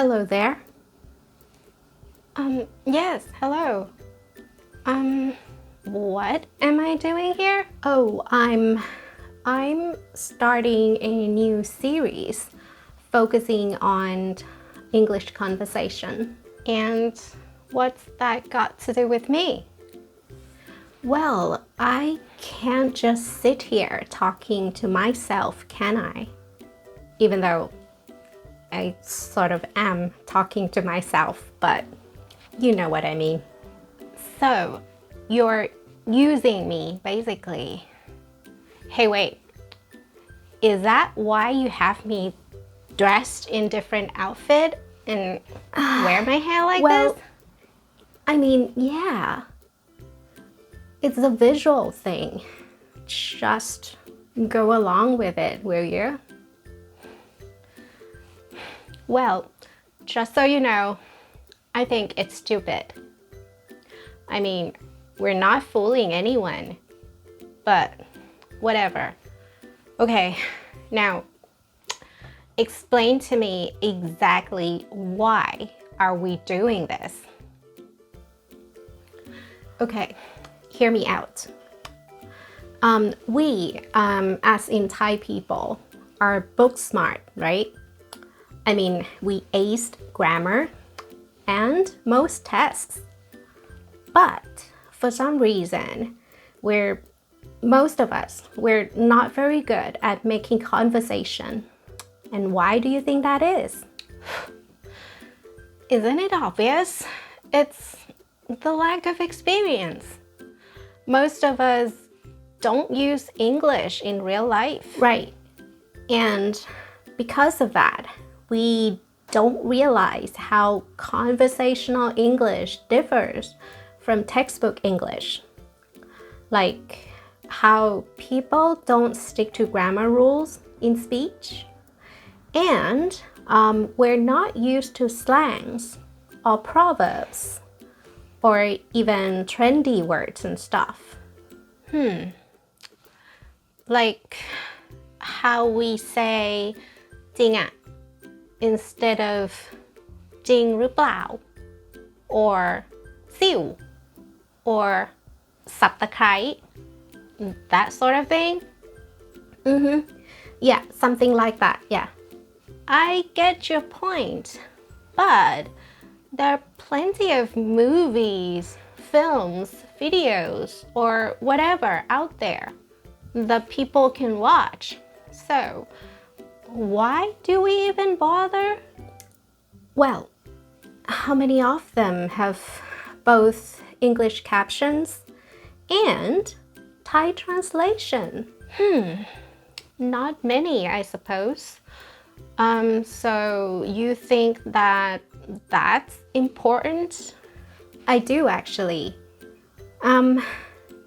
Hello there. Yes, hello. What am I doing here? Oh, I'm starting a new series focusing on English conversation. And what's that got to do with me? Well, I can't just sit here talking to myself, can I? Even though I sort of am talking to myself, but you know what I mean. So, you're using me, basically. Hey, wait. Is that why you have me dressed in different outfit and wear my hair like well, this? I mean, yeah. It's a visual thing. Just go along with it, will you? Well, just so you know, I think it's stupid. I mean, we're not fooling anyone, but whatever. Okay, now explain to me exactly why are we doing this? Okay, hear me out. We, as in Thai people, are book smart, right? I mean, we aced grammar and most tests. But for some reason, most of us, we're not very good at making conversation. And why do you think that is? Isn't it obvious? It's the lack of experience. Most of us don't use English in real life. Right. And because of that, we don't realize how conversational English differs from textbook English. Like how people don't stick to grammar rules in speech. And we're not used to slangs or proverbs or even trendy words and stuff. Like how we say จริงอะ instead of จริงหรือเปล่า or ซิ่ว or สับตะไคร้ that sort of thing. Yeah, something like that, yeah. I get your point, but there are plenty of movies, films, videos, or whatever out there that people can watch. So, why do we even bother? Well, how many of them have both English captions and Thai translation? Not many, I suppose. So you think that that's important? I do actually.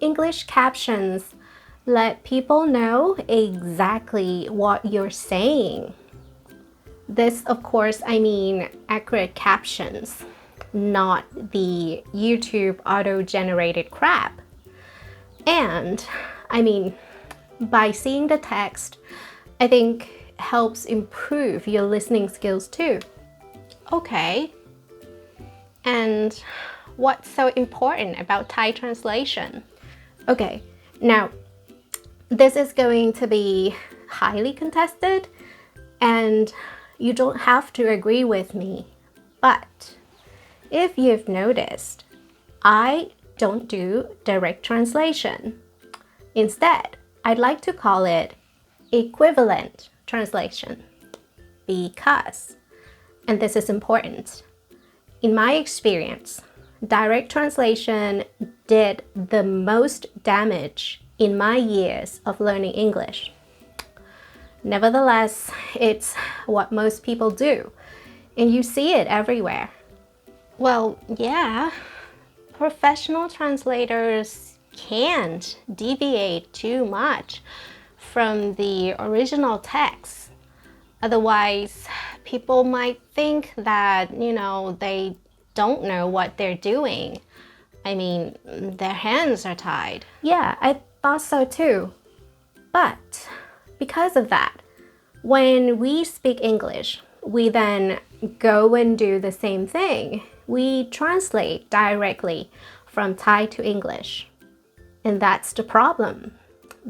English captions let people know exactly what you're saying. This, of course, I mean accurate captions, not the YouTube auto-generated crap. And, I mean, by seeing the text, I think helps improve your listening skills too. Okay. And what's so important about Thai translation? Okay, now, this is going to be highly contested and you don't have to agree with me. But if you've noticed, I don't do direct translation. Instead, I'd like to call it equivalent translation because, and this is important, in my experience, direct translation did the most damage in my years of learning English. Nevertheless, it's what most people do, and you see it everywhere. Well, yeah, professional translators can't deviate too much from the original text. Otherwise, people might think that, they don't know what they're doing. I mean, their hands are tied. Yeah, I thought so too. But because of that, when we speak English, we then go and do the same thing. We translate directly from Thai to English. And that's the problem.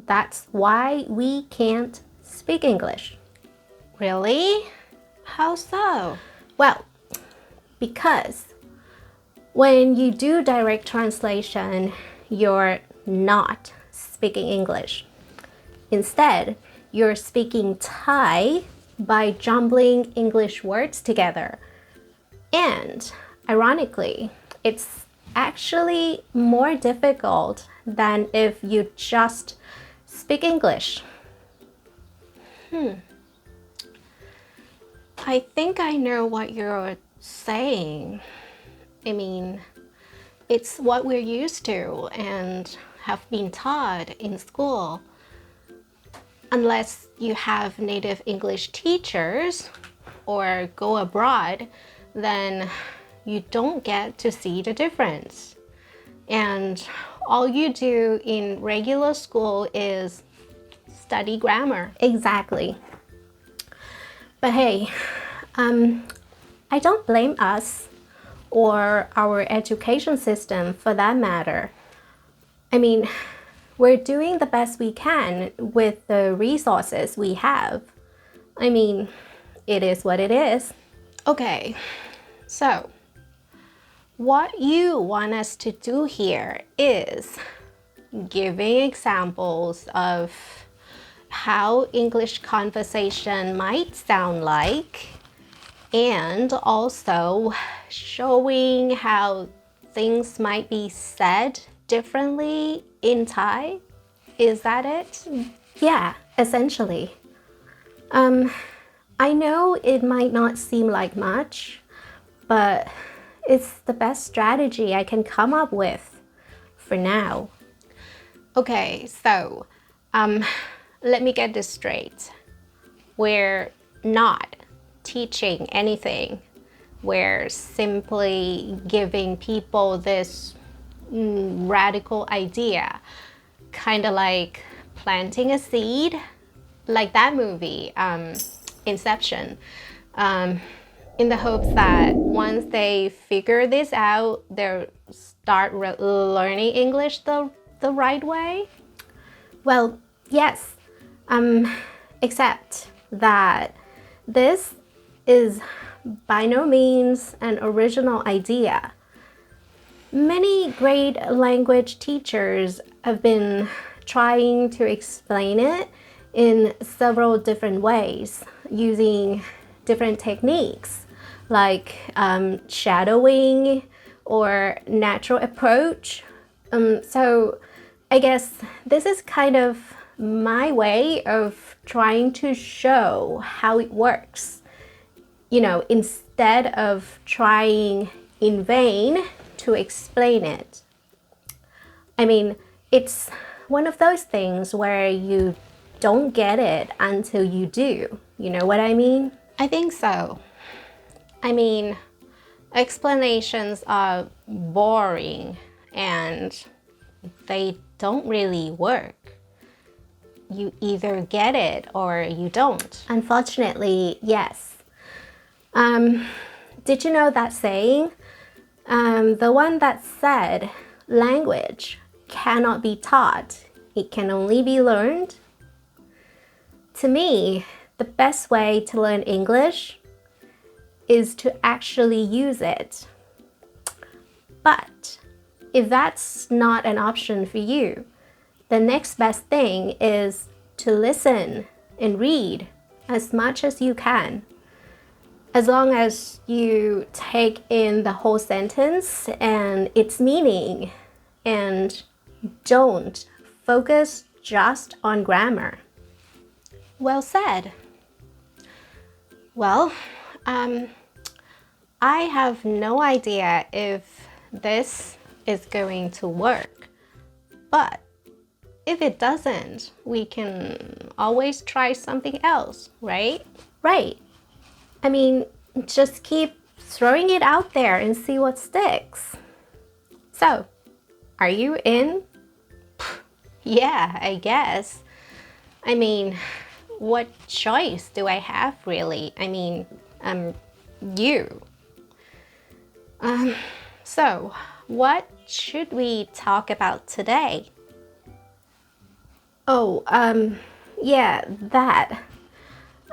That's why we can't speak English. Really? How so? Well, because when you do direct translation, you're not speaking English. Instead, you're speaking Thai by jumbling English words together. And ironically, it's actually more difficult than if you just speak English. I think I know what you're saying. I mean, it's what we're used to and have been taught in school. Unless you have native English teachers or go abroad, then you don't get to see the difference. And all you do in regular school is study grammar. Exactly. But hey, I don't blame us or our education system for that matter. I mean, we're doing the best we can with the resources we have. I mean, it is what it is. Okay, so what you want us to do here is giving examples of how English conversation might sound like, and also showing how things might be said differently in Thai. Is that it? Yeah, essentially. I know it might not seem like much, but it's the best strategy I can come up with for now. Okay, so let me get this straight. We're not teaching anything. We're simply giving people this radical idea, kind of like planting a seed, like that movie, Inception, in the hopes that once they figure this out, they'll start learning English the right way. Well, yes, except that this is by no means an original idea. Many great language teachers have been trying to explain it in several different ways using different techniques like shadowing or natural approach. So I guess this is kind of my way of trying to show how it works. You know, instead of trying in vain to explain it. I mean, it's one of those things where you don't get it until you do. You know what I mean? I think so. I mean, explanations are boring and they don't really work. You either get it or you don't. Unfortunately, yes. Did you know that saying? The one that said, language cannot be taught, it can only be learned. To me, the best way to learn English is to actually use it. But if that's not an option for you, the next best thing is to listen and read as much as you can. As long as you take in the whole sentence and its meaning and don't focus just on grammar. Well said. Well, I have no idea if this is going to work, but if it doesn't, we can always try something else, right? Right. I mean, just keep throwing it out there and see what sticks. So, are you in? Yeah, I guess. I mean, what choice do I have really? I mean, you. So, what should we talk about today? Oh, yeah, that.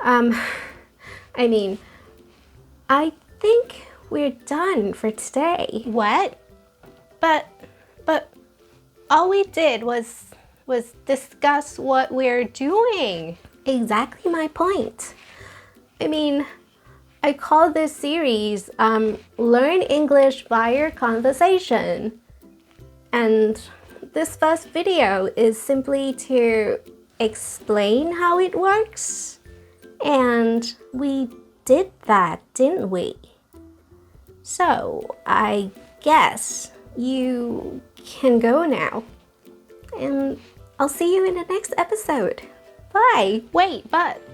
I mean, I think we're done for today. What? But all we did was discuss what we're doing. Exactly my point. I mean, I call this series Learn English via Conversation. And this first video is simply to explain how it works. And we did that, didn't we? So I guess you can go now. And I'll see you in the next episode. Bye. Wait, but